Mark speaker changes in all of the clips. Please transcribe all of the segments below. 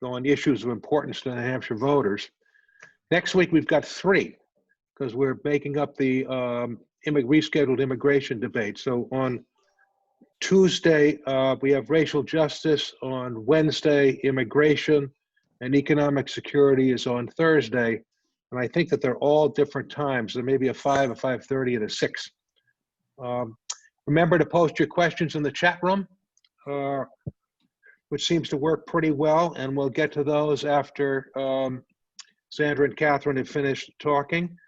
Speaker 1: on issues of importance to the New Hampshire voters. Next week, we've got 3, because we're making up the rescheduled immigration debate. So on Tuesday, we have racial justice. On Wednesday, immigration, and economic security is on Thursday. And I think that they're all different times. There may be a 5, a 5:30, and a 6. Remember to post your questions in the chat room, which seems to work pretty well. And we'll get to those after Zandra and Katherine have finished talking.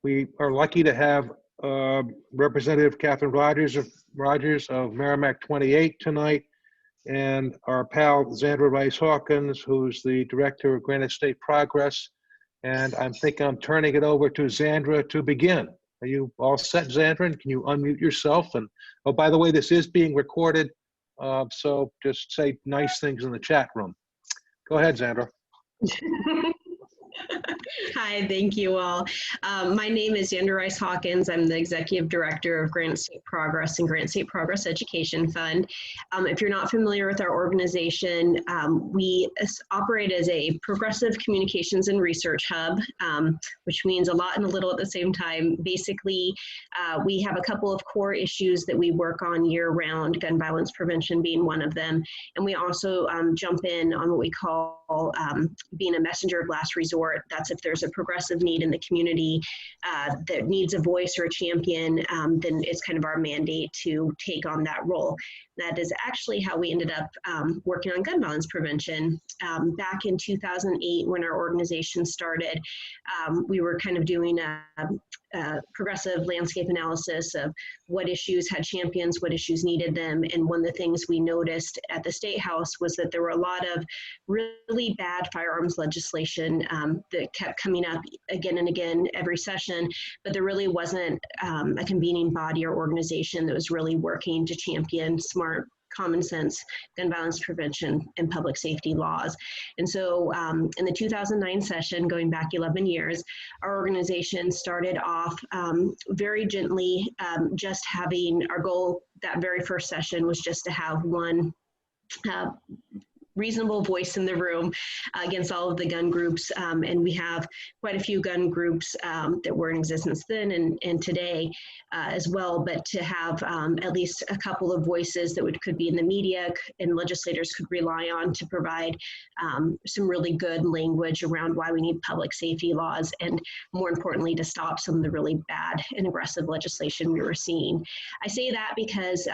Speaker 1: We are lucky to have Representative Katherine Rogers of Merrimack 28 tonight, and our pal Zandra Hawkins, who's the director of Granite State Progress. And I'm thinking I'm turning it over to Zandra to begin. Are you all set, Zandra? And can you unmute yourself? And oh, by the way, this is being recorded, so just say nice things in the chat room. Go ahead, Zandra.
Speaker 2: Hi, thank you all. My name is Zandra Hawkins. I'm the Executive Director of Granite State Progress and Granite State Progress Education Fund. If you're not familiar with our organization, we operate as a progressive communications and research hub, which means a lot and a little at the same time. Basically, we have a couple of core issues that we work on year-round, gun violence prevention being one of them. And we also jump in on what we call being a messenger of last resort. That's if there's a progressive need in the community that needs a voice or a champion, then it's kind of our mandate to take on that role. That is actually how we ended up working on gun violence prevention. Back in 2008, when our organization started, we were kind of doing a progressive landscape analysis of what issues had champions, what issues needed them. And one of the things we noticed at the State House was that there were a lot of really bad firearms legislation that kept coming up again and again every session, but there really wasn't a convening body or organization that was really working to champion smart, common sense gun violence prevention and public safety laws. And so in the 2009 session, going back 11 years, our organization started off very gently, just having our goal that very first session was just to have one reasonable voice in the room against all of the gun groups. And we have quite a few gun groups that were in existence then and today as well, but to have at least a couple of voices that could be in the media and legislators could rely on to provide some really good language around why we need public safety laws, and more importantly, to stop some of the really bad and aggressive legislation we were seeing. I say that because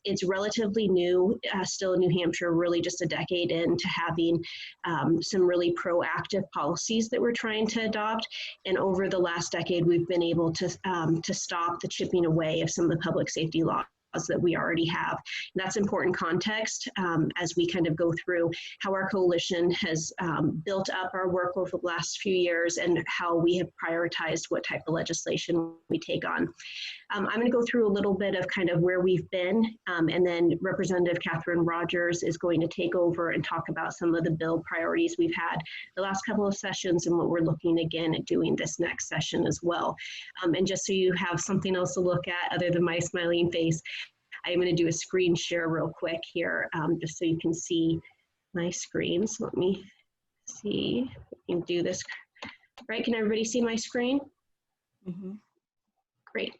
Speaker 2: it's relatively new, still in New Hampshire, really just a decade into having some really proactive policies that we're trying to adopt. And over the last decade, we've been able to stop the chipping away of some of the public safety laws that we already have. And that's important context as we kind of go through how our coalition has built up our work over the last few years and how we have prioritized what type of legislation we take on. I'm going to go through a little bit of kind of where we've been, and then Representative Katherine Rogers is going to take over and talk about some of the bill priorities we've had the last couple of sessions and what we're looking again at doing this next session as well. And just so you have something else to look at other than my smiling face, I'm going to do a screen share real quick here, just so you can see my screen. So let me see if we can do this. Right, can everybody see my screen? Mm-hmm. Great.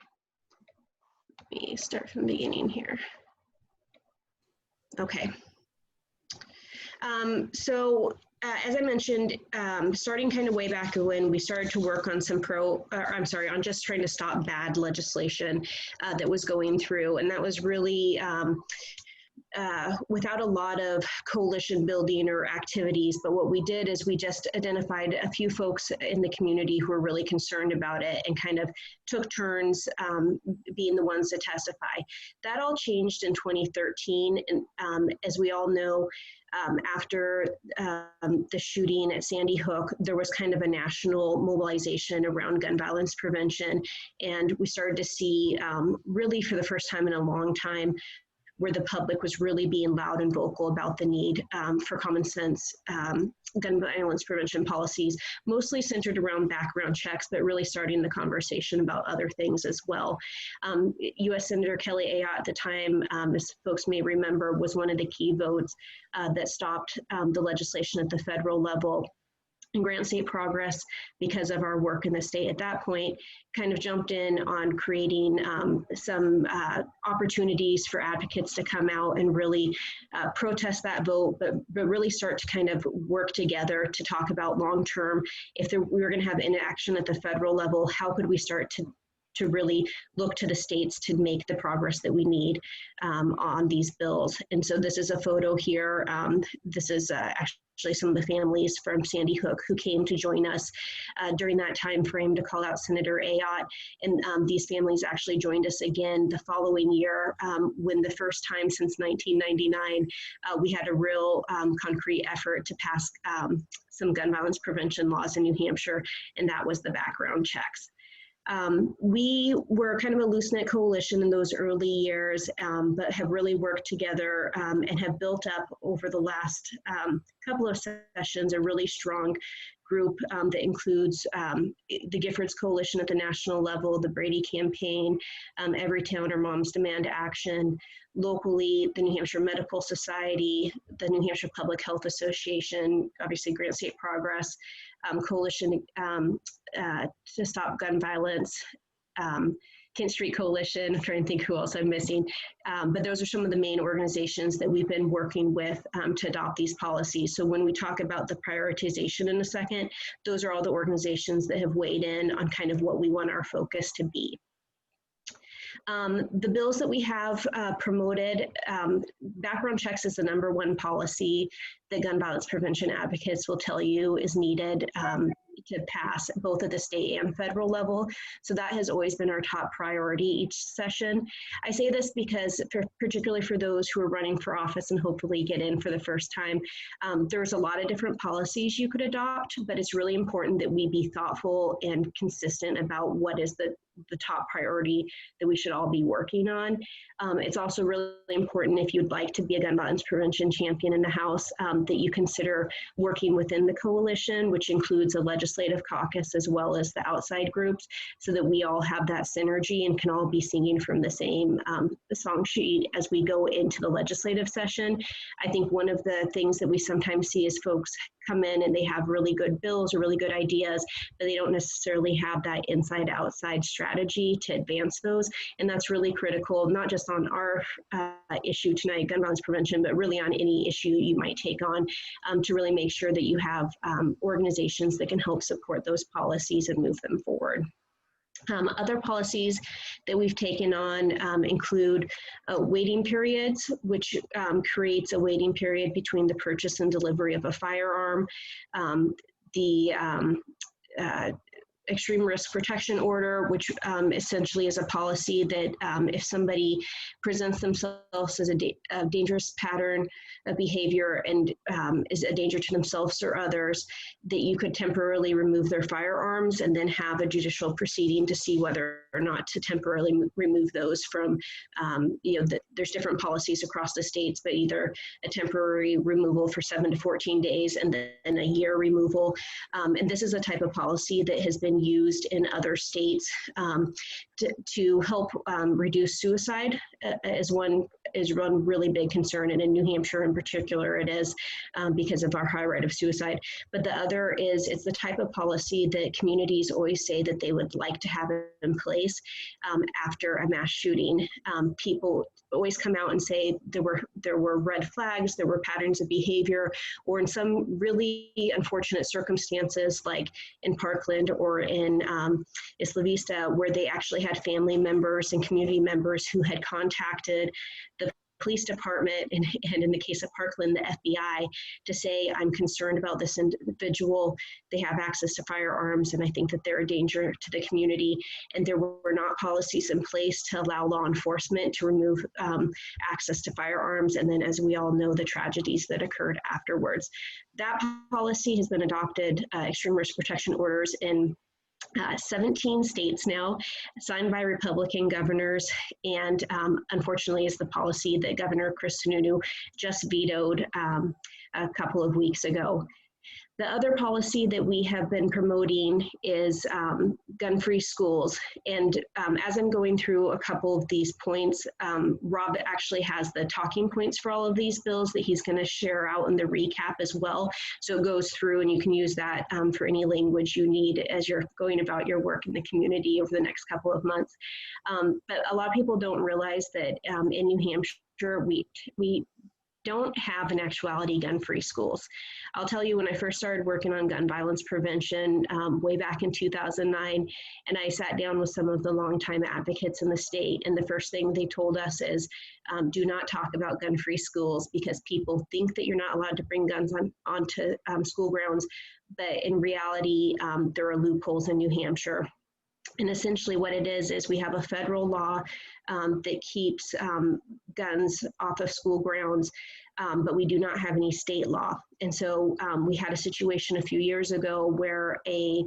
Speaker 2: Let me start from the beginning here. Okay. As I mentioned, starting kind of way back when we started to work on on just trying to stop bad legislation that was going through. And that was really without a lot of coalition building or activities. But what we did is we just identified a few folks in the community who were really concerned about it and kind of took turns being the ones to testify. That all changed in 2013. And as we all know, after the shooting at Sandy Hook, there was kind of a national mobilization around gun violence prevention. And we started to see really for the first time in a long time, where the public was really being loud and vocal about the need for common sense gun violence prevention policies, mostly centered around background checks, but really starting the conversation about other things as well. U.S. Senator Kelly Ayotte at the time, as folks may remember, was one of the key votes that stopped the legislation at the federal level. And Granite State Progress, because of our work in the state at that point, kind of jumped in on creating some opportunities for advocates to come out and really protest that vote, but really start to kind of work together to talk about long-term, if we were going to have inaction at the federal level, how could we start to really look to the states to make the progress that we need on these bills. And so this is a photo here. This is actually some of the families from Sandy Hook who came to join us during that time frame to call out Senator Ayotte. And these families actually joined us again the following year when the first time since 1999, we had a real concrete effort to pass some gun violence prevention laws in New Hampshire, and that was the background checks. We were kind of a loose-knit coalition in those early years, but have really worked together and have built up over the last couple of sessions a really strong group that includes the Giffords Coalition at the national level, the Brady Campaign, Every Town or Moms Demand Action, locally, the New Hampshire Medical Society, the New Hampshire Public Health Association, obviously Granite State Progress, Coalition to Stop Gun Violence, Kent Street Coalition. I'm trying to think who else I'm missing. But those are some of the main organizations that we've been working with to adopt these policies. So when we talk about the prioritization in a second, those are all the organizations that have weighed in on kind of what we want our focus to be. The bills that we have promoted, background checks is the #1 policy that gun violence prevention advocates will tell you is needed to pass both at the state and federal level. So that has always been our top priority each session. I say this because particularly for those who are running for office and hopefully get in for the first time, there's a lot of different policies you could adopt, but it's really important that we be thoughtful and consistent about what is the top priority that we should all be working on. It's also really important if you'd like to be a gun violence prevention champion in the House, that you consider working within the coalition, which includes a legislative caucus as well as the outside groups, so that we all have that synergy and can all be singing from the same song sheet as we go into the legislative session. I think one of the things that we sometimes see is folks come in and they have really good bills or really good ideas, but they don't necessarily have that inside-outside strategy to advance those. And that's really critical, not just on our issue tonight, gun violence prevention, but really on any issue you might take on, to really make sure that you have organizations that can help support those policies and move them forward. Other policies that we've taken on include waiting periods, which creates a waiting period between the purchase and delivery of a firearm. Extreme risk protection order, which essentially is a policy that if somebody presents themselves as a dangerous pattern of behavior and is a danger to themselves or others, that you could temporarily remove their firearms and then have a judicial proceeding to see whether or not to temporarily remove those from, there's different policies across the states, but either a temporary removal for 7 to 14 days and then a year removal. And this is a type of policy that has been used in other states to help reduce suicide is one really big concern, and in New Hampshire in particular it is because of our high rate of suicide. But the other is it's the type of policy that communities always say that they would like to have in place after a mass shooting. People always come out and say there were red flags, there were patterns of behavior, or in some really unfortunate circumstances like in Parkland or in Isla Vista, where they actually had family members and community members who had contacted the police department and in the case of Parkland, the FBI, to say, I'm concerned about this individual. They have access to firearms and I think that they're a danger to the community. And there were not policies in place to allow law enforcement to remove access to firearms. And then as we all know, the tragedies that occurred afterwards. That policy has been adopted, extreme risk protection orders in 17 states now, signed by Republican governors, and unfortunately is the policy that Governor Chris Sununu just vetoed a couple of weeks ago. The other policy that we have been promoting is gun-free schools. And as I'm going through a couple of these points, Rob actually has the talking points for all of these bills that he's going to share out in the recap as well. So it goes through and you can use that for any language you need as you're going about your work in the community over the next couple of months. But a lot of people don't realize that in New Hampshire, we don't have in actuality gun-free schools. I'll tell you, when I first started working on gun violence prevention way back in 2009, and I sat down with some of the longtime advocates in the state, and the first thing they told us is, do not talk about gun-free schools because people think that you're not allowed to bring guns onto school grounds, but in reality, there are loopholes in New Hampshire. And essentially what it is we have a federal law that keeps guns off of school grounds, but we do not have any state law. And so we had a situation a few years ago where a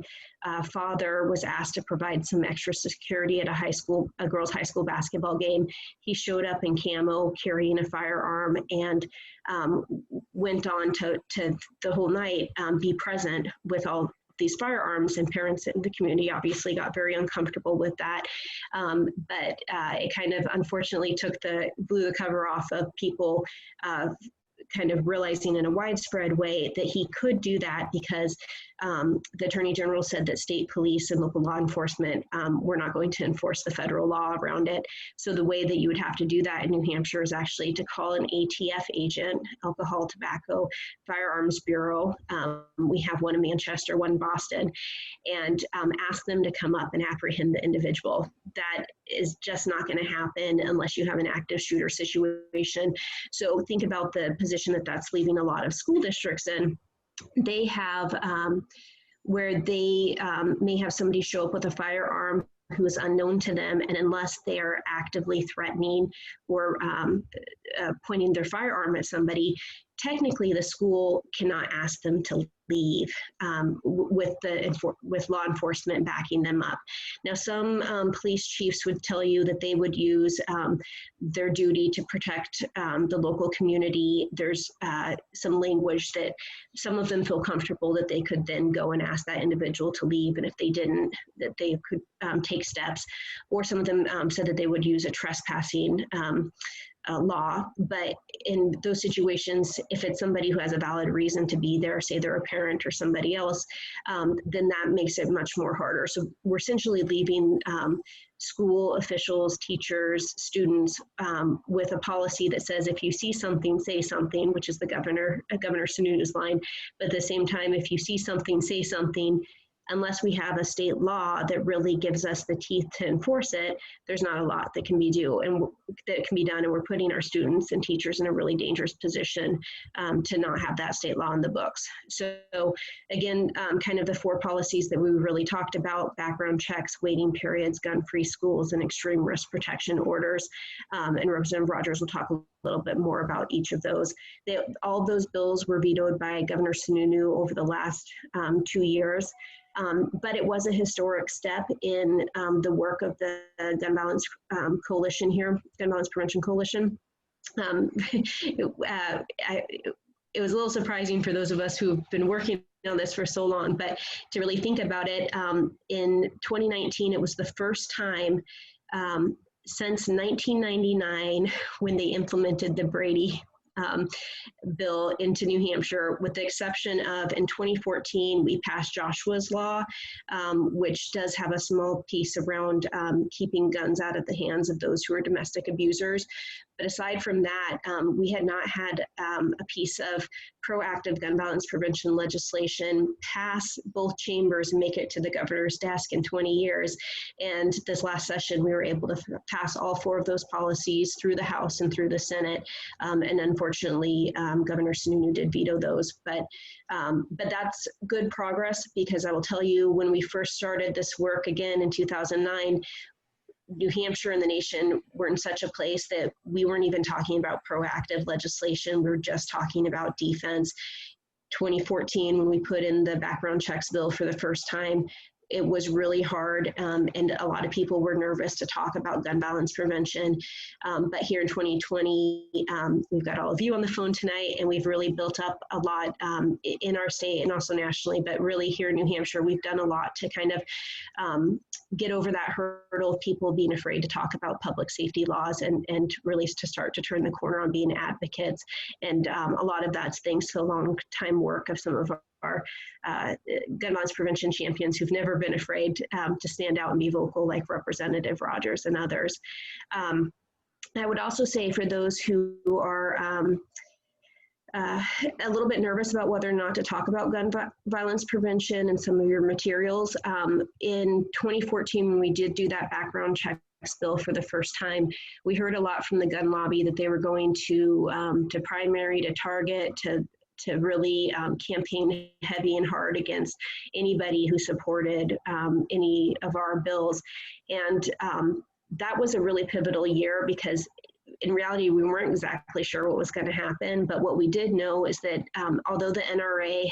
Speaker 2: father was asked to provide some extra security at a girls' high school basketball game. He showed up in camo carrying a firearm and went on to the whole night be present with all these firearms, and parents in the community obviously got very uncomfortable with that. But it kind of unfortunately blew the cover off of people kind of realizing in a widespread way that he could do that because the Attorney General said that state police and local law enforcement were not going to enforce the federal law around it. So the way that you would have to do that in New Hampshire is actually to call an ATF agent, Alcohol, Tobacco, Firearms Bureau. We have one in Manchester, one in Boston, and ask them to come up and apprehend the individual. That is just not going to happen unless you have an active shooter situation. So think about the position that that's leaving a lot of school districts in. They have where they may have somebody show up with a firearm who is unknown to them, and unless they are actively threatening or pointing their firearm at somebody, technically the school cannot ask them to leave with law enforcement backing them up. Now, some police chiefs would tell you that they would use their duty to protect the local community. There's some language that some of them feel comfortable that they could then go and ask that individual to leave, and if they didn't, that they could take steps. Or some of them said that they would use a trespassing law. But in those situations, if it's somebody who has a valid reason to be there, say they're a parent or somebody else, then that makes it much more harder. So we're essentially leaving school officials, teachers, students with a policy that says if you see something, say something, which is the Governor Sununu's line. But at the same time, if you see something, say something. Unless we have a state law that really gives us the teeth to enforce it, there's not a lot that can be done, and we're putting our students and teachers in a really dangerous position to not have that state law in the books. So again, kind of the four policies that we really talked about: background checks, waiting periods, gun-free schools, and extreme risk protection orders. And Representative Rogers will talk a little bit more about each of those. All of those bills were vetoed by Governor Sununu over the last 2 years. But it was a historic step in the work of the Gun Violence Coalition here, Gun Violence Prevention Coalition. It was a little surprising for those of us who've been working on this for so long, but to really think about it, in 2019, it was the first time since 1999 when they implemented the Brady bill into New Hampshire, with the exception of in 2014, we passed Joshua's Law, which does have a small piece around keeping guns out of the hands of those who are domestic abusers. But aside from that, we had not had a piece of proactive gun violence prevention legislation pass both chambers and make it to the governor's desk in 20 years. And this last session, we were able to pass all four of those policies through the House and through the Senate. And unfortunately, Governor Sununu did veto those. But that's good progress, because I will tell you, when we first started this work again in 2009, New Hampshire and the nation were in such a place that we weren't even talking about proactive legislation. We were just talking about defense. 2014, when we put in the background checks bill for the first time, it was really hard, and a lot of people were nervous to talk about gun violence prevention. But here in 2020, we've got all of you on the phone tonight, and we've really built up a lot in our state and also nationally, but really here in New Hampshire, we've done a lot to kind of get over that hurdle of people being afraid to talk about public safety laws, and really to start to turn the corner on being advocates. And a lot of that's thanks to a long time work of some of our gun violence prevention champions who've never been afraid to stand out and be vocal, like Representative Rogers and others. I would also say for those who are a little bit nervous about whether or not to talk about gun violence prevention and some of your materials, in 2014, when we did do that background check bill for the first time, we heard a lot from the gun lobby that they were going to primary, to target, to really campaign heavy and hard against anybody who supported any of our bills. And that was a really pivotal year, because in reality, we weren't exactly sure what was going to happen. But what we did know is that although the NRA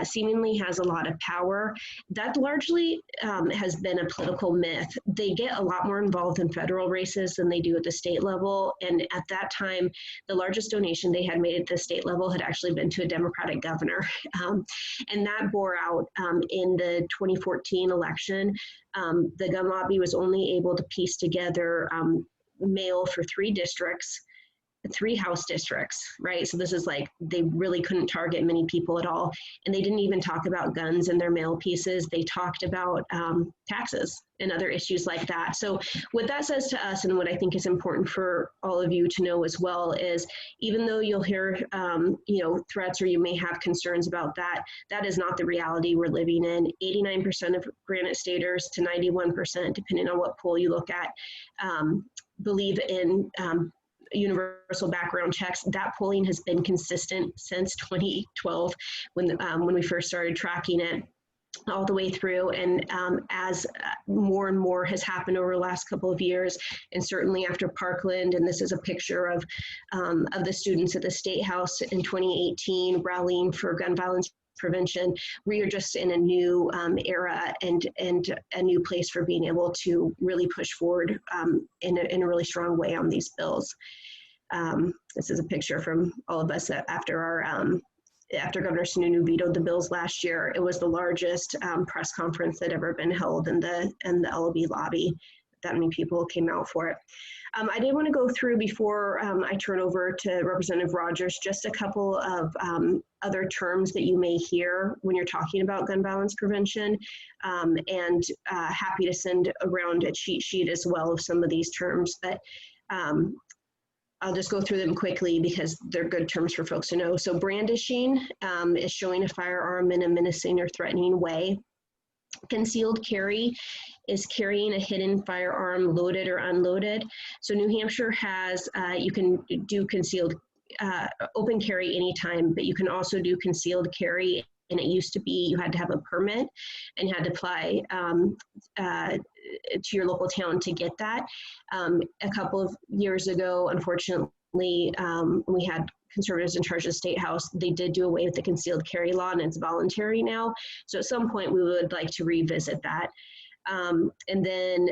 Speaker 2: seemingly has a lot of power, that largely has been a political myth. They get a lot more involved in federal races than they do at the state level. And at that time, the largest donation they had made at the state level had actually been to a Democratic governor. And that bore out in the 2014 election. The gun lobby was only able to piece together mail for 3 House districts, right? So this is like, they really couldn't target many people at all. And they didn't even talk about guns in their mail pieces. They talked about taxes and other issues like that. So what that says to us, and what I think is important for all of you to know as well, is even though you'll hear threats, or you may have concerns about that, that is not the reality we're living in. 89% of Granite staters to 91%, depending on what poll you look at, believe in universal background checks. That polling has been consistent since 2012, when we first started tracking it, all the way through. And as more and more has happened over the last couple of years, and certainly after Parkland, and this is a picture of the students at the State House in 2018 rallying for gun violence prevention, we are just in a new era and a new place for being able to really push forward in a really strong way on these bills. This is a picture from all of us after Governor Sununu vetoed the bills last year. It was the largest press conference that ever been held in the LOB lobby. That many people came out for it. I did want to go through, before I turn over to Representative Rogers, just a couple of other terms that you may hear when you're talking about gun violence prevention, and happy to send around a cheat sheet as well of some of these terms. But I'll just go through them quickly because they're good terms for folks to know. So brandishing is showing a firearm in a menacing or threatening way. Concealed carry is carrying a hidden firearm, loaded or unloaded. So New Hampshire has, you can do concealed open carry anytime, but you can also do concealed carry. And it used to be you had to have a permit and had to apply to your local town to get that. A couple of years ago, unfortunately, we had conservatives in charge of the State House. They did do away with the concealed carry law, and it's voluntary now. So at some point, we would like to revisit that. And then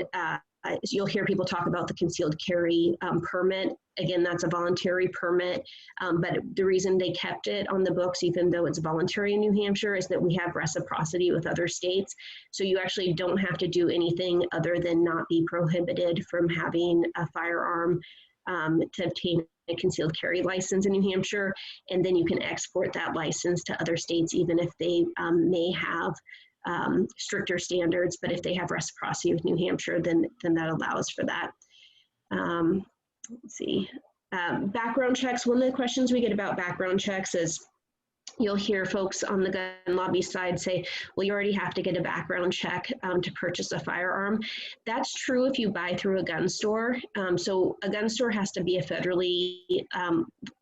Speaker 2: you'll hear people talk about the concealed carry permit. Again, that's a voluntary permit, but the reason they kept it on the books, even though it's voluntary in New Hampshire, is that we have reciprocity with other states. So you actually don't have to do anything other than not be prohibited from having a firearm to obtain a concealed carry license in New Hampshire. And then you can export that license to other states, even if they may have stricter standards, but if they have reciprocity with New Hampshire, then that allows for that. Let's see. Background checks. One of the questions we get about background checks is, you'll hear folks on the gun lobby side say, well, you already have to get a background check to purchase a firearm. That's true if you buy through a gun store. So a gun store has to be a federally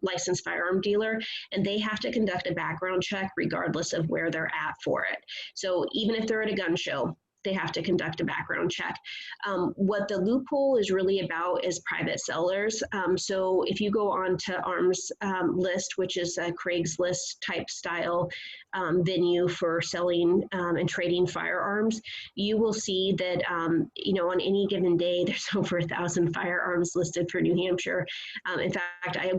Speaker 2: licensed firearm dealer, and they have to conduct a background check regardless of where they're at for it. So even if they're at a gun show, they have to conduct a background check. What the loophole is really about is private sellers. So if you go on to Arms List, which is a Craigslist type style venue for selling and trading firearms, you will see that, on any given day, there's over 1,000 firearms listed for New Hampshire. In fact, I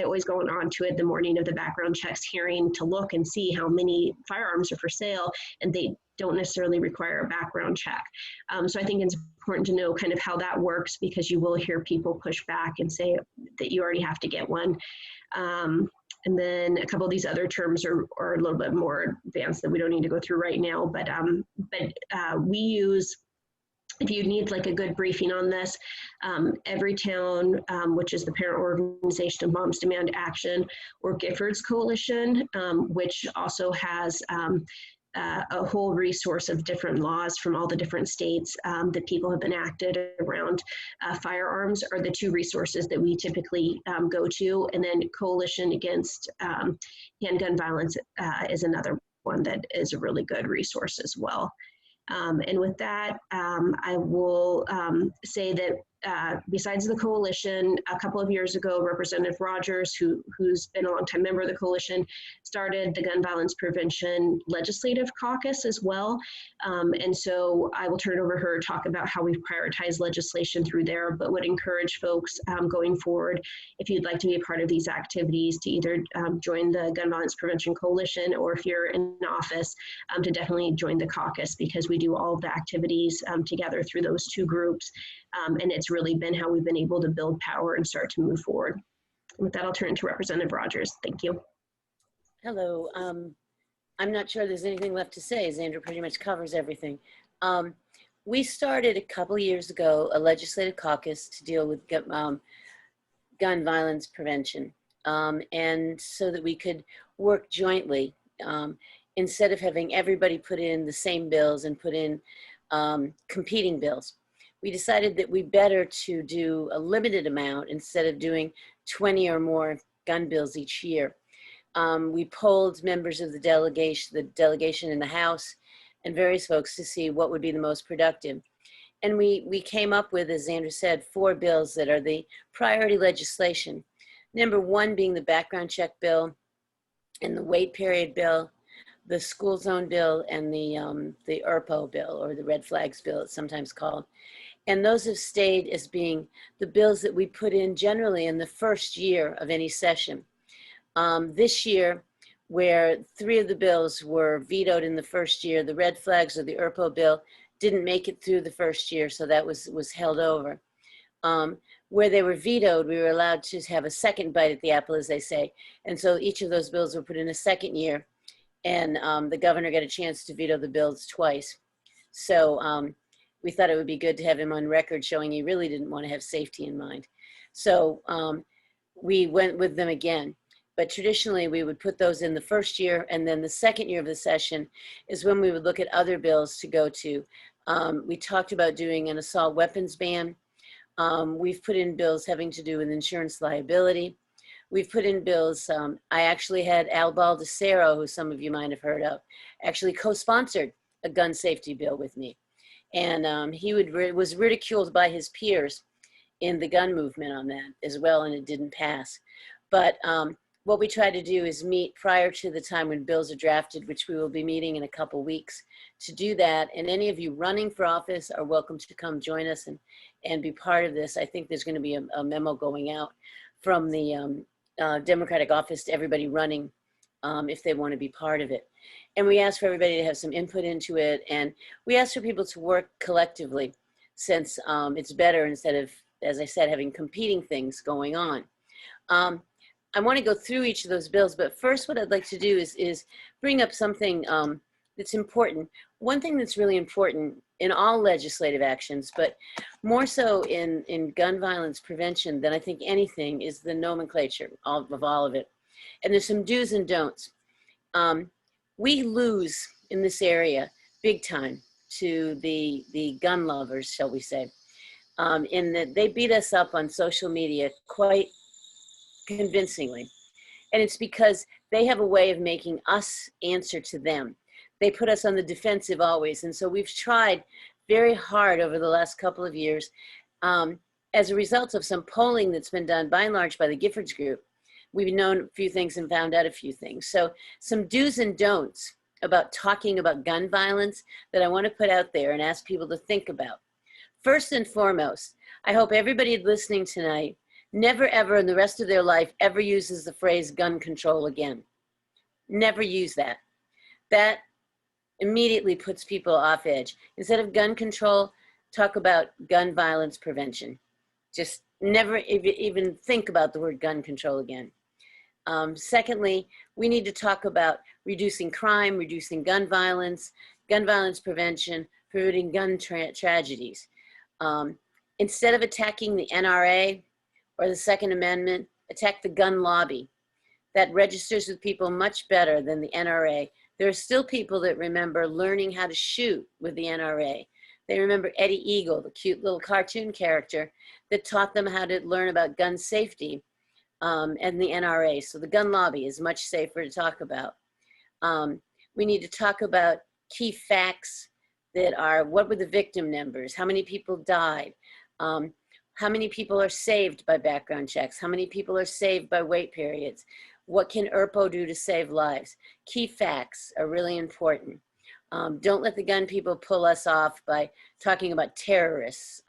Speaker 2: always go on to it the morning of the background checks hearing to look and see how many firearms are for sale, and they don't necessarily require a background check. So I think it's important to know kind of how that works, because you will hear people push back and say that you already have to get one. And then a couple of these other terms are a little bit more advanced that we don't need to go through right now. But we use, if you need like a good briefing on this, Everytown, which is the parent organization of Moms Demand Action, or Giffords Coalition, which also has a whole resource of different laws from all the different states that people have enacted around firearms, are the two resources that we typically go to. And then Coalition Against Handgun Violence is another one that is a really good resource as well. And with that, I will say that besides the coalition, a couple of years ago, Representative Rogers, who's been a longtime member of the coalition, started the Gun Violence Prevention Legislative Caucus as well. And so I will turn it over to her to talk about how we've prioritized legislation through there, but would encourage folks going forward, if you'd like to be a part of these activities, to either join the Gun Violence Prevention Coalition, or if you're in office, to definitely join the caucus, because we do all of the activities together through those two groups. And it's really been how we've been able to build power and start to move forward. With that, I'll turn it to Representative Rogers. Thank you.
Speaker 3: Hello. I'm not sure there's anything left to say. Zandra pretty much covers everything. We started a couple years ago a legislative caucus to deal with gun violence prevention, and so that we could work jointly instead of having everybody put in the same bills and put in competing bills. We decided that we better to do a limited amount instead of doing 20 or more gun bills each year. We polled members of the delegation in the House and various folks to see what would be the most productive. And we came up with, as Zandra said, 4 bills that are the priority legislation. Number 1 being the background check bill and the wait period bill, the school zone bill, and the ERPO bill, or the red flags bill, it's sometimes called. And those have stayed as being the bills that we put in generally in the first year of any session. This year, where 3 of the bills were vetoed in the first year, the red flags or the ERPO bill didn't make it through the first year, so that was held over. Where they were vetoed, we were allowed to have a second bite at the apple, as they say. And so each of those bills were put in a second year, and the governor got a chance to veto the bills twice. So we thought it would be good to have him on record showing he really didn't want to have safety in mind. So we went with them again. But traditionally, we would put those in the first year, and then the second year of the session is when we would look at other bills to go to. We talked about doing an assault weapons ban. We've put in bills having to do with insurance liability. We've put in bills, I actually had Al Baldessero, who some of you might have heard of, actually co-sponsored a gun safety bill with me. And he was ridiculed by his peers in the gun movement on that as well, and it didn't pass. But what we try to do is meet prior to the time when bills are drafted, which we will be meeting in a couple weeks, to do that. And any of you running for office are welcome to come join us and be part of this. I think there's going to be a memo going out from the Democratic office to everybody running if they want to be part of it. And we ask for everybody to have some input into it. And we ask for people to work collectively, since it's better instead of, as I said, having competing things going on. I want to go through each of those bills, but first what I'd like to do is bring up something that's important. One thing that's really important in all legislative actions, but more so in gun violence prevention than I think anything, is the nomenclature of all of it. And there's some do's and don'ts. We lose in this area big time to the gun lovers, shall we say, in that they beat us up on social media quite convincingly. And it's because they have a way of making us answer to them. they put us on the defensive always. And so we've tried very hard over the last couple of years, as a result of some polling that's been done by and large by the Giffords Group. We've known a few things and found out a few things. So some do's and don'ts about talking about gun violence that I want to put out there and ask people to think about. First and foremost, I hope everybody listening tonight never ever in the rest of their life ever uses the phrase gun control again. Never use that. That immediately puts people off edge. Instead of gun control, talk about gun violence prevention. Just never even think about the word gun control again. Secondly, we need to talk about reducing crime, reducing gun violence prevention, preventing gun tragedies. Instead of attacking the NRA or the Second Amendment, attack the gun lobby. That registers with people much better than the NRA. There are still people that remember learning how to shoot with the NRA. They remember Eddie Eagle, the cute little cartoon character that taught them how to learn about gun safety, and the NRA. So the gun lobby is much safer to talk about. We need to talk about key facts that are, what were the victim numbers? How many people died? How many people are saved by background checks? How many people are saved by wait periods? What can ERPO do to save lives? Key facts are really important. Don't let the gun people pull us off by talking about terrorists,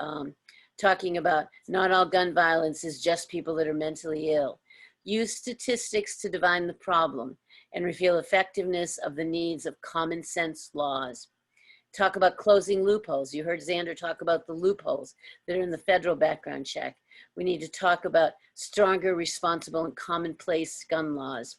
Speaker 3: talking about not all gun violence is just people that are mentally ill. Use statistics to divine the problem and reveal effectiveness of the needs of common sense laws. Talk about closing loopholes. You heard Zandra talk about the loopholes that are in the federal background check. We need to talk about stronger, responsible, and commonplace gun laws.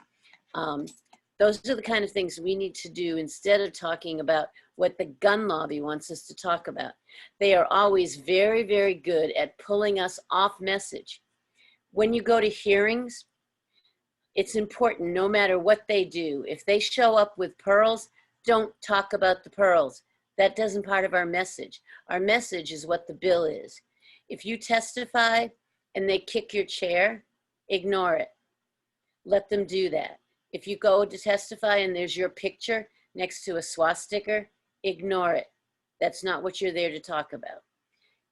Speaker 3: Those are the kind of things we need to do instead of talking about what the gun lobby wants us to talk about. They are always very, very good at pulling us off message. When you go to hearings, it's important no matter what they do. If they show up with pearls, don't talk about the pearls. That doesn't part of our message. Our message is what the bill is. If you testify and they kick your chair, ignore it. Let them do that. If you go to testify and there's your picture next to a swastika, ignore it. That's not what you're there to talk about.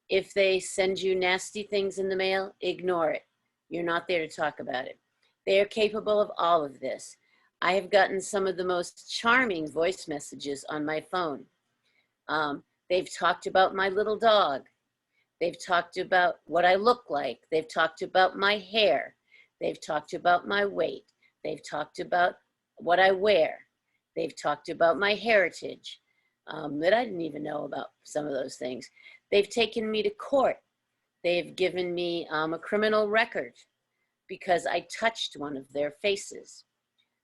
Speaker 3: If they send you nasty things in the mail, ignore it. You're not there to talk about it. They are capable of all of this. I have gotten some of the most charming voice messages on my phone. They've talked about my little dog. They've talked about what I look like. They've talked about my hair. They've talked about my weight. They've talked about what I wear. They've talked about my heritage, that I didn't even know about some of those things. They've taken me to court. They've given me a criminal record because I touched one of their faces.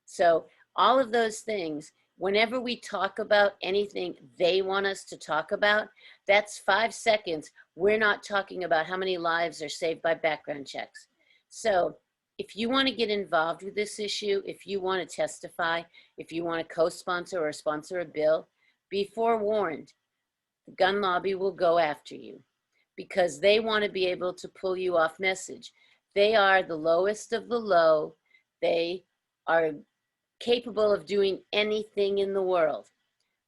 Speaker 3: So all of those things, whenever we talk about anything they want us to talk about, that's 5 seconds. We're not talking about how many lives are saved by background checks. So if you want to get involved with this issue, if you want to testify, if you want to co-sponsor or sponsor a bill, be forewarned. The gun lobby will go after you because they want to be able to pull you off message. They are the lowest of the low. They are capable of doing anything in the world.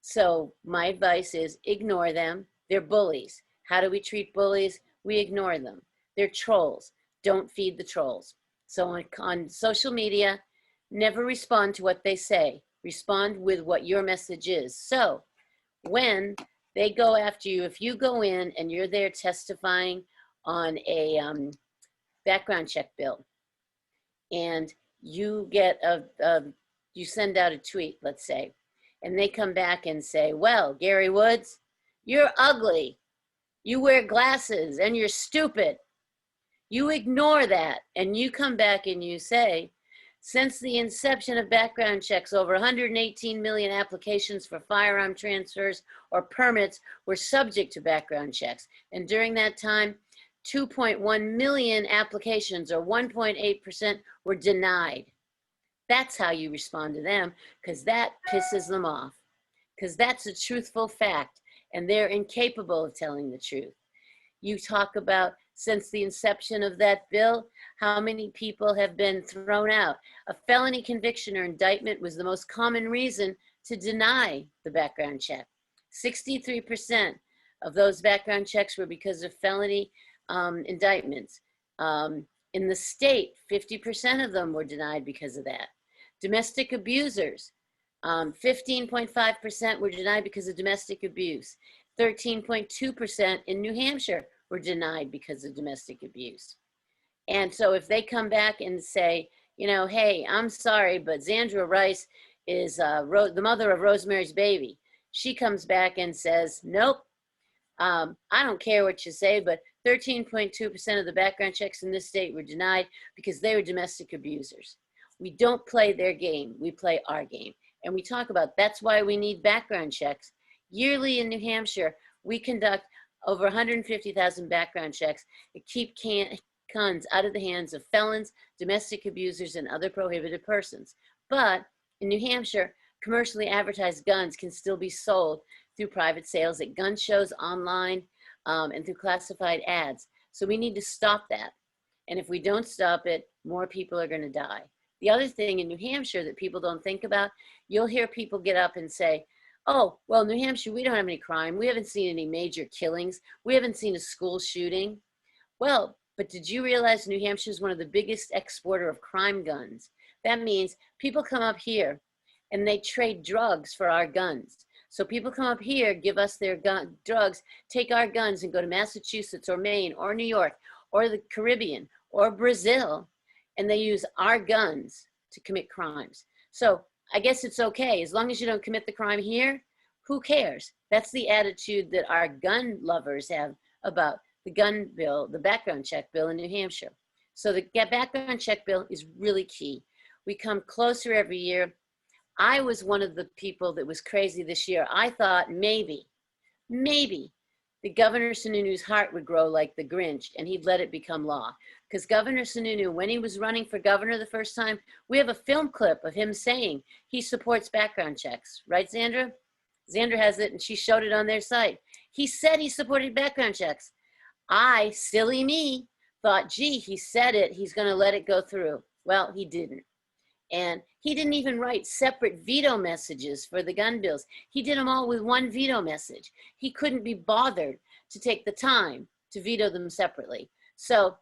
Speaker 3: So my advice is ignore them. They're bullies. How do we treat bullies? We ignore them. They're trolls. Don't feed the trolls. So on social media, never respond to what they say. Respond with what your message is. So when they go after you, if you go in and you're there testifying on a background check bill and you get you send out a tweet, let's say, and they come back and say, well, Gary Woods, you're ugly. You wear glasses and you're stupid. You ignore that and you come back and you say, since the inception of background checks, over 118 million applications for firearm transfers or permits were subject to background checks. And during that time, 2.1 million applications, or 1.8%, were denied. That's how you respond to them, because that pisses them off, because that's a truthful fact, and they're incapable of telling the truth. You talk about, since the inception of that bill, how many people have been thrown out. A felony conviction or indictment was the most common reason to deny the background check. 63% of those background checks were because of felony indictments. In the state, 50% of them were denied because of that. Domestic abusers, 15.5% were denied because of domestic abuse. 13.2% in New Hampshire were denied because of domestic abuse. And so if they come back and say, you know, hey, I'm sorry, but Zandra Rice is the mother of Rosemary's Baby. She comes back and says, nope, I don't care what you say, but 13.2% of the background checks in this state were denied because they were domestic abusers. We don't play their game, we play our game. And we talk about, that's why we need background checks. Yearly in New Hampshire, we conduct over 150,000 background checks to keep guns out of the hands of felons, domestic abusers, and other prohibited persons. But in New Hampshire, commercially advertised guns can still be sold through private sales at gun shows, online, and through classified ads. So we need to stop that. And if we don't stop it, more people are going to die. The other thing in New Hampshire that people don't think about, you'll hear people get up and say, oh, well, New Hampshire, we don't have any crime. We haven't seen any major killings. We haven't seen a school shooting. Well, but did you realize New Hampshire is one of the biggest exporter of crime guns? That means people come up here and they trade drugs for our guns. So people come up here, give us their drugs, take our guns and go to Massachusetts or Maine or New York or the Caribbean or Brazil, and they use our guns to commit crimes. So I guess it's okay. As long as you don't commit the crime here, who cares? That's the attitude that our gun lovers have about the gun bill, the background check bill in New Hampshire. So the background check bill is really key. We come closer every year. I was one of the people that was crazy this year. I thought maybe the Governor Sununu's heart would grow like the Grinch and he'd let it become law. Because Governor Sununu, when he was running for governor the first time, we have a film clip of him saying he supports background checks. Right, Zandra? Zandra has it and she showed it on their site. He said he supported background checks. I, silly me, thought, gee, he said it, he's going to let it go through. Well, he didn't. And he didn't even write separate veto messages for the gun bills. He did them all with one veto message. He couldn't be bothered to take the time to veto them separately. So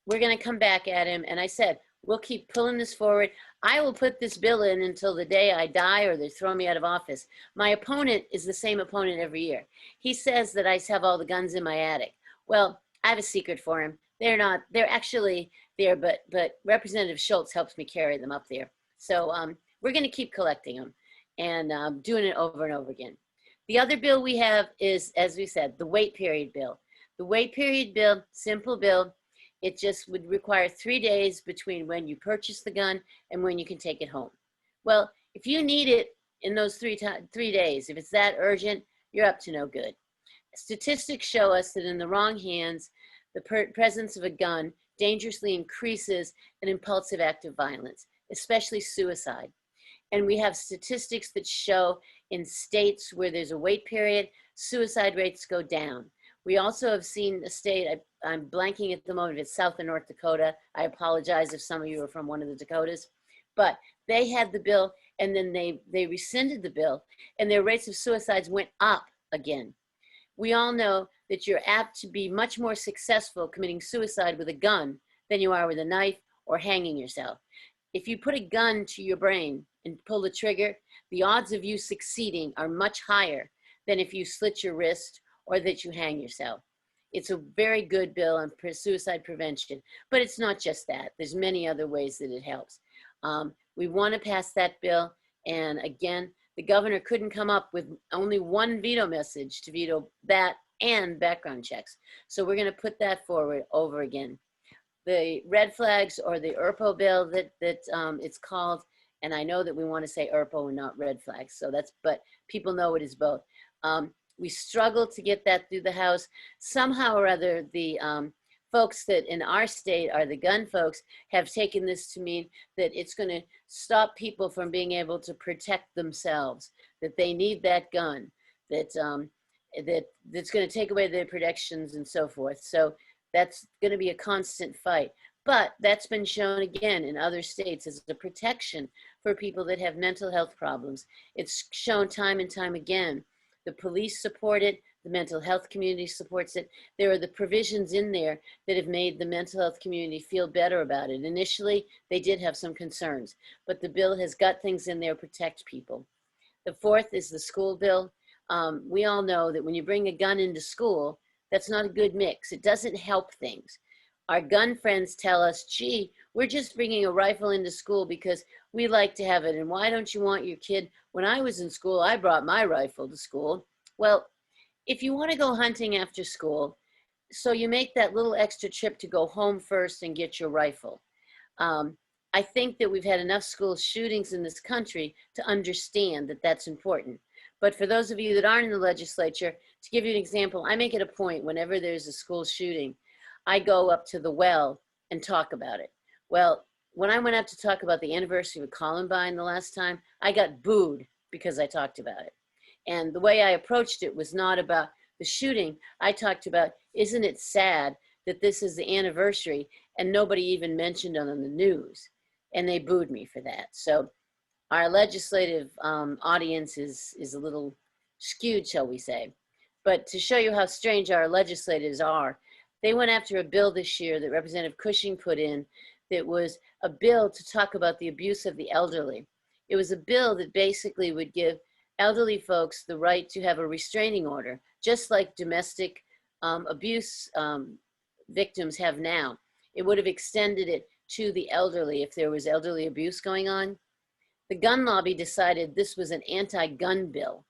Speaker 3: we're going to come back at him. And I said, we'll keep pulling this forward. I will put this bill in until the day I die or they throw me out of office. My opponent is the same opponent every year. He says that I have all the guns in my attic. Well, I have a secret for him. They're not, they're actually there, but Representative Schultz helps me carry them up there. So we're going to keep collecting them and doing it over and over again. The other bill we have is, as we said, the wait period bill. The wait period bill, simple bill, it just would require 3 days between when you purchase the gun and when you can take it home. Well, if you need it in those 3 days, if it's that urgent, you're up to no good. Statistics show us that in the wrong hands, the presence of a gun dangerously increases an impulsive act of violence, especially suicide. And we have statistics that show in states where there's a wait period, suicide rates go down. We also have seen a state, I'm blanking at the moment, it's South and North Dakota. I apologize if some of you are from one of the Dakotas, but they had the bill and then they rescinded the bill and their rates of suicides went up again. We all know that you're apt to be much more successful committing suicide with a gun than you are with a knife or hanging yourself. If you put a gun to your brain and pull the trigger, the odds of you succeeding are much higher than if you slit your wrist or that you hang yourself. It's a very good bill on suicide prevention, but it's not just that. There's many other ways that it helps. We want to pass that bill, and again, the governor couldn't come up with only one veto message to veto that and background checks. So we're going to put that forward over again. The red flags or the ERPO bill that it's called, and I know that we want to say ERPO and not red flags. So that's, but people know it is both. We struggled to get that through the House. Somehow or other, the folks that in our state are the gun folks have taken this to mean that it's going to stop people from being able to protect themselves, that they need that gun, that that's going to take away their protections and so forth. So that's going to be a constant fight. But that's been shown again in other states as a protection for people that have mental health problems. It's shown time and time again. The police support it, the mental health community supports it. There are the provisions in there that have made the mental health community feel better about it. Initially, they did have some concerns, but the bill has got things in there to protect people. The fourth is the school bill. We all know that when you bring a gun into school, that's not a good mix. It doesn't help things. Our gun friends tell us, gee, we're just bringing a rifle into school because we like to have it. And why don't you want your kid? When I was in school, I brought my rifle to school. Well, if you want to go hunting after school, so you make that little extra trip to go home first and get your rifle. I think that we've had enough school shootings in this country to understand that that's important. But for those of you that aren't in the legislature, to give you an example, I make it a point whenever there's a school shooting, I go up to the well and talk about it. Well, when I went up to talk about the anniversary of Columbine the last time, I got booed because I talked about it. And the way I approached it was not about the shooting. I talked about, isn't it sad that this is the anniversary and nobody even mentioned it on the news? And they booed me for that. So our legislative audience is a little skewed, shall we say. But to show you how strange our legislators are, they went after a bill this year that Representative Cushing put in that was a bill to talk about the abuse of the elderly. It was a bill that basically would give elderly folks the right to have a restraining order, just like domestic abuse victims have now. It would have extended it to the elderly if there was elderly abuse going on. The gun lobby decided this was an anti-gun bill,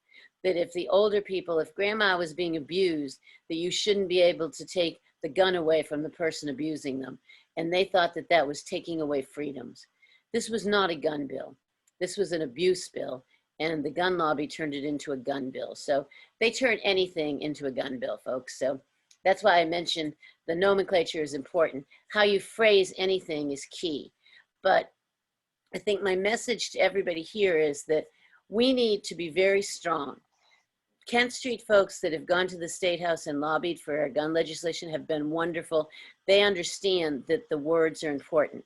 Speaker 3: that if the older people, if grandma was being abused, that you shouldn't be able to take the gun away from the person abusing them. And they thought that that was taking away freedoms. This was not a gun bill. This was an abuse bill, and the gun lobby turned it into a gun bill. So they turn anything into a gun bill, folks. So that's why I mentioned the nomenclature is important. How you phrase anything is key. But I think my message to everybody here is that we need to be very strong. Kent Street folks that have gone to the State House and lobbied for our gun legislation have been wonderful. They understand that the words are important.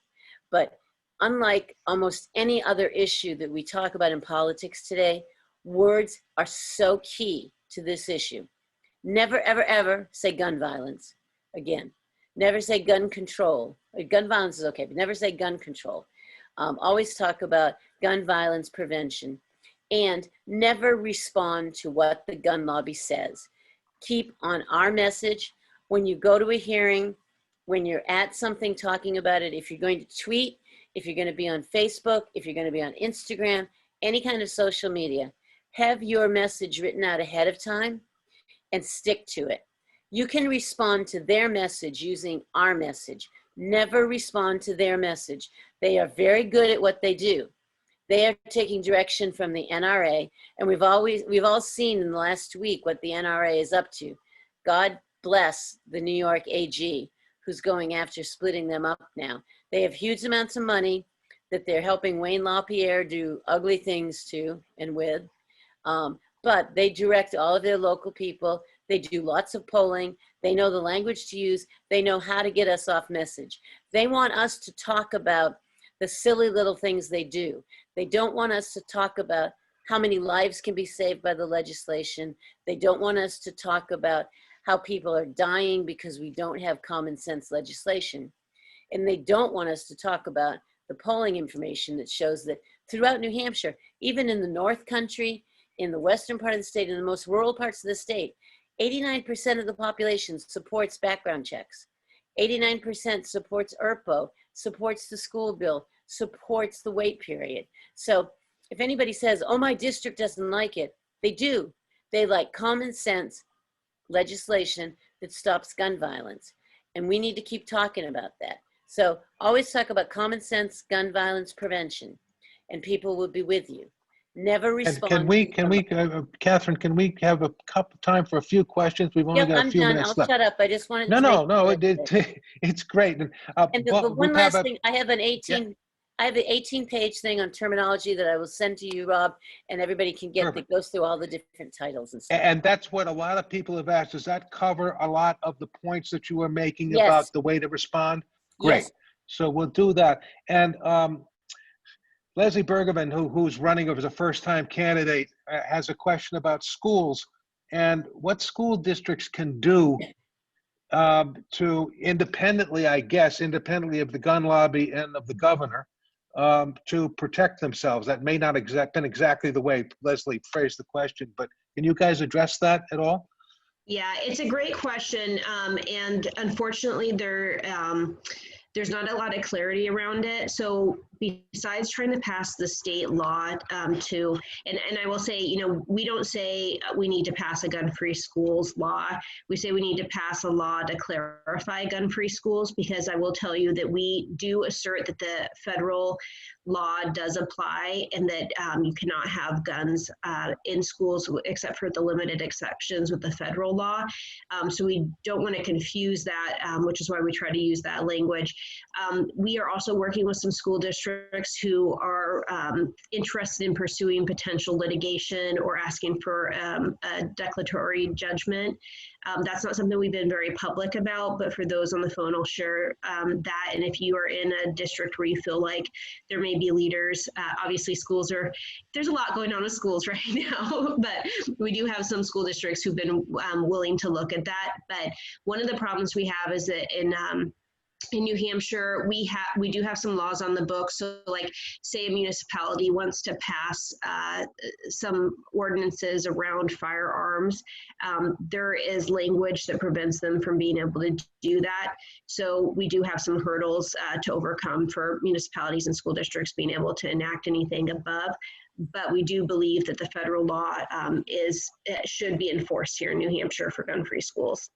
Speaker 3: But unlike almost any other issue that we talk about in politics today, words are so key to this issue. Never, ever, ever say gun violence again. Never say gun control. Gun violence is okay, but never say gun control. Always talk about gun violence prevention. And never respond to what the gun lobby says. Keep on our message. When you go to a hearing, when you're at something talking about it, if you're going to tweet, if you're going to be on Facebook, if you're going to be on Instagram, any kind of social media, have your message written out ahead of time and stick to it. You can respond to their message using our message. Never respond to their message. They are very good at what they do. They are taking direction from the NRA, and we've all seen in the last week what the NRA is up to. God bless the New York AG, who's going after splitting them up now. They have huge amounts of money that they're helping Wayne LaPierre do ugly things to and with, but they direct all of their local people. They do lots of polling. They know the language to use. They know how to get us off message. They want us to talk about the silly little things they do. They don't want us to talk about how many lives can be saved by the legislation. They don't want us to talk about how people are dying because we don't have common sense legislation. And they don't want us to talk about the polling information that shows that throughout New Hampshire, even in the North Country, in the western part of the state, in the most rural parts of the state, 89% of the population supports background checks. 89% supports ERPO, supports the school bill, supports the wait period. So if anybody says, oh, my district doesn't like it, they do. They like common sense legislation that stops gun violence. And we need to keep talking about that. So always talk about common sense gun violence prevention, and people will be with you. Never respond.
Speaker 1: Katherine, can we have a couple time for a few questions? We've only got a few minutes left.
Speaker 3: I'll shut up. I just wanted to
Speaker 1: No, it's great.
Speaker 3: And the one last thing, I have an 18-page thing on terminology that I will send to you, Rob, and everybody can get that goes through all the different titles and stuff.
Speaker 1: And that's what a lot of people have asked. Does that cover a lot of the points that you were making about the way to respond? Great.
Speaker 3: Yes.
Speaker 1: So we'll do that. And Leslie Bergerman, who's running as a first-time candidate, has a question about schools and what school districts can do to independently, I guess, independently of the gun lobby and of the governor, to protect themselves. That may not been exactly the way Leslie phrased the question, but can you guys address that at all?
Speaker 2: Yeah, it's a great question, and unfortunately, there's not a lot of clarity around it. So besides trying to pass the state law and I will say, we don't say we need to pass a gun-free schools law. We say we need to pass a law to clarify gun-free schools, because I will tell you that we do assert that the federal law does apply, and that you cannot have guns in schools except for the limited exceptions with the federal law. So we don't want to confuse that, which is why we try to use that language. We are also working with some school districts who are interested in pursuing potential litigation or asking for a declaratory judgment. That's not something we've been very public about, but for those on the phone, I'll share that. And if you are in a district where you feel like there may be leaders, obviously there's a lot going on with schools right now, but we do have some school districts who've been willing to look at that. But one of the problems we have is that in New Hampshire, we do have some laws on the books. So like, say a municipality wants to pass some ordinances around firearms, there is language that prevents them from being able to do that. So we do have some hurdles to overcome for municipalities and school districts being able to enact anything above. But we do believe that the federal law should be enforced here in New Hampshire for gun-free schools.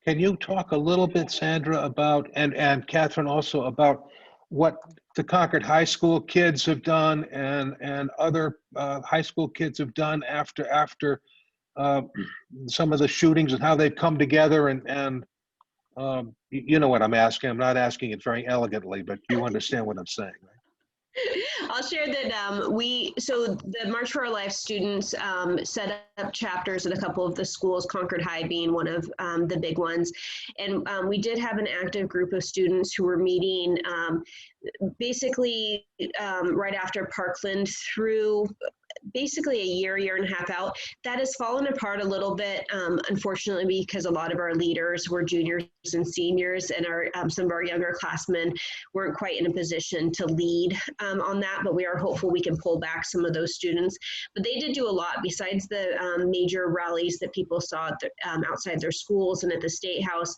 Speaker 1: Can you talk a little bit, Zandra, about, and Katherine also, about what the Concord High School kids have done and other high school kids have done after some of the shootings, and how they've come together and you know what I'm asking. I'm not asking it very elegantly, but you understand what I'm saying, right?
Speaker 2: I'll share that so the March for Our Life students set up chapters at a couple of the schools, Concord High being one of the big ones. And we did have an active group of students who were meeting basically right after Parkland through basically a year and a half out. That has fallen apart a little bit, unfortunately, because a lot of our leaders were juniors and seniors, and some of our younger classmen weren't quite in a position to lead on that, but we are hopeful we can pull back some of those students. But they did do a lot besides the major rallies that people saw outside their schools and at the State House.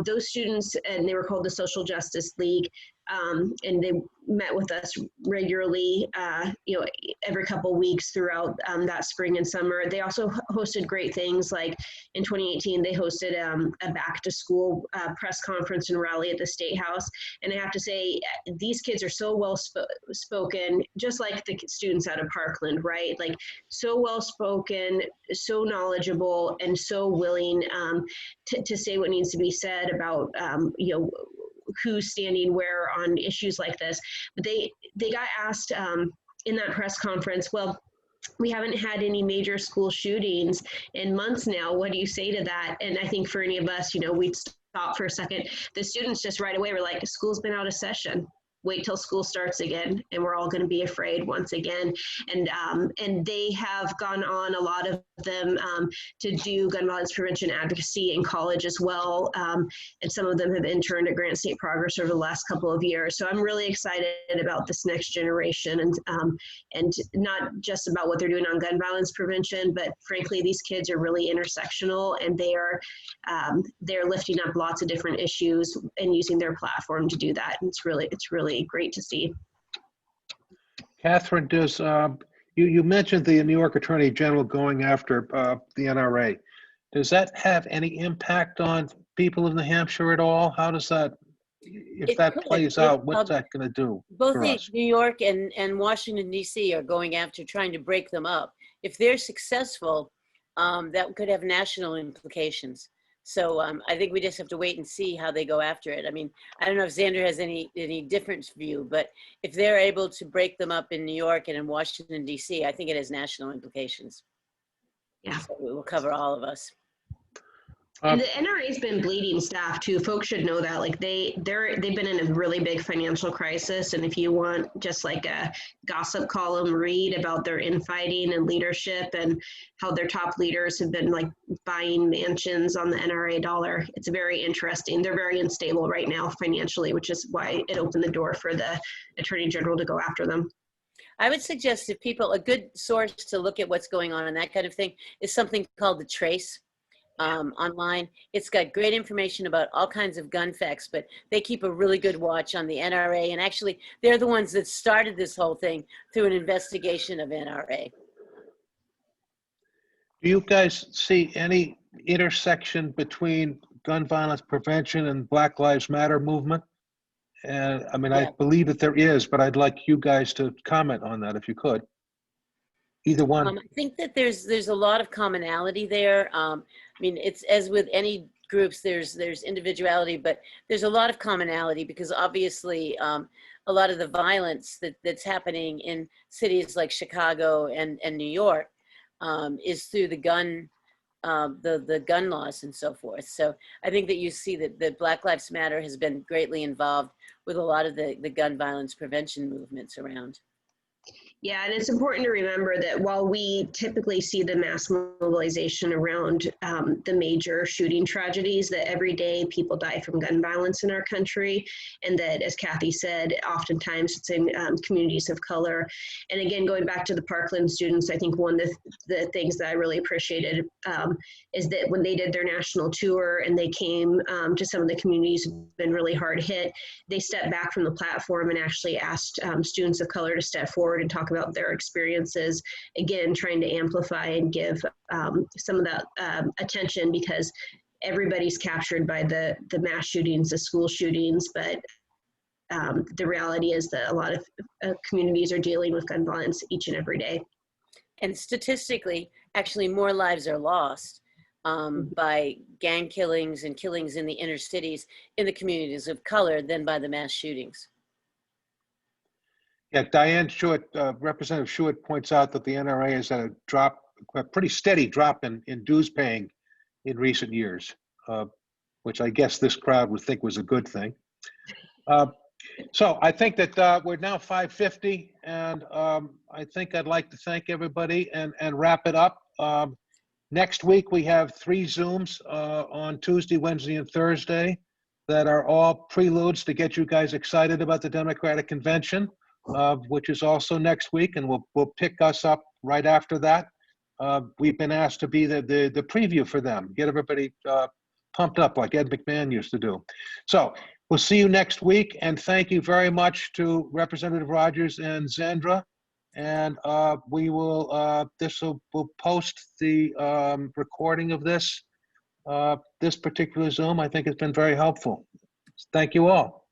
Speaker 2: Those students, and they were called the Social Justice League, and they met with us regularly, every couple weeks throughout that spring and summer. They also hosted great things, like in 2018, they hosted a back to school press conference and rally at the State House. And I have to say, these kids are so well spoken, just like the students out of Parkland, right? Like, so well spoken, so knowledgeable, and so willing to say what needs to be said about, who's standing where on issues like this. But they got asked in that press conference, well, we haven't had any major school shootings in months now. What do you say to that? And I think for any of us, we'd stop for a second. The students just right away were like, school's been out of session. Wait till school starts again, and we're all going to be afraid once again. And they have gone on, a lot of them, to do gun violence prevention advocacy in college as well. And some of them have interned at Granite State Progress over the last couple of years. So I'm really excited about this next generation, and not just about what they're doing on gun violence prevention, but frankly, these kids are really intersectional, and they're lifting up lots of different issues and using their platform to do that. And it's really great to see.
Speaker 1: Katherine, does you mentioned the New York Attorney General going after the NRA? Does that have any impact on people in New Hampshire at all? How does that, if that plays out, what's that going to do
Speaker 3: both
Speaker 1: for us?
Speaker 3: New York and Washington, D.C. are going after trying to break them up. If they're successful, that could have national implications. So I think we just have to wait and see how they go after it. I mean, I don't know if Zandra has any different view, but if they're able to break them up in New York and in Washington, D.C., I think it has national implications.
Speaker 2: Yeah.
Speaker 3: So it will cover all of us.
Speaker 2: And the NRA's been bleeding staff too. Folks should know that. Like they've been in a really big financial crisis. And if you want just like a gossip column read about their infighting and leadership and how their top leaders have been like buying mansions on the NRA dollar, it's very interesting. They're very unstable right now financially, which is why it opened the door for the Attorney General to go after them.
Speaker 3: I would suggest if people, a good source to look at what's going on and that kind of thing is something called The Trace. Online. It's got great information about all kinds of gun facts, but they keep a really good watch on the NRA. And actually, they're the ones that started this whole thing through an investigation of NRA.
Speaker 1: Do you guys see any intersection between gun violence prevention and Black Lives Matter movement? And I mean,
Speaker 3: Yeah.
Speaker 1: I believe that there is, but I'd like you guys to comment on that if you could. Either one.
Speaker 3: I think that there's a lot of commonality there. I mean, it's as with any groups, there's individuality, but there's a lot of commonality because obviously a lot of the violence that's happening in cities like Chicago and New York is through the gun laws and so forth. So I think that you see that Black Lives Matter has been greatly involved with a lot of the gun violence prevention movements around.
Speaker 2: Yeah, and it's important to remember that while we typically see the mass mobilization around the major shooting tragedies, that every day people die from gun violence in our country, and that, as Kathy said, oftentimes it's in communities of color. And again, going back to the Parkland students, I think one of the things that I really appreciated is that when they did their national tour and they came to some of the communities that have been really hard hit, they stepped back from the platform and actually asked students of color to step forward and talk about their experiences, again, trying to amplify and give some of that attention, because everybody's captured by the mass shootings, the school shootings, but the reality is that a lot of communities are dealing with gun violence each and every day.
Speaker 3: And statistically, actually more lives are lost by gang killings and killings in the inner cities in the communities of color than by the mass shootings.
Speaker 1: Yeah, Diane Short, Representative Short points out that the NRA has had a pretty steady drop in dues paying in recent years, which I guess this crowd would think was a good thing. So I think that we're now 5:50, and I think I'd like to thank everybody and wrap it up. Next week, we have 3 Zooms on Tuesday, Wednesday, and Thursday that are all preludes to get you guys excited about the Democratic Convention, which is also next week, and we'll pick us up right after that. We've been asked to be the preview for them, get everybody pumped up like Ed McMahon used to do. So we'll see you next week, and thank you very much to Representative Rogers and Zandra. And we'll post the recording of this particular Zoom. I think it's been very helpful. Thank you all.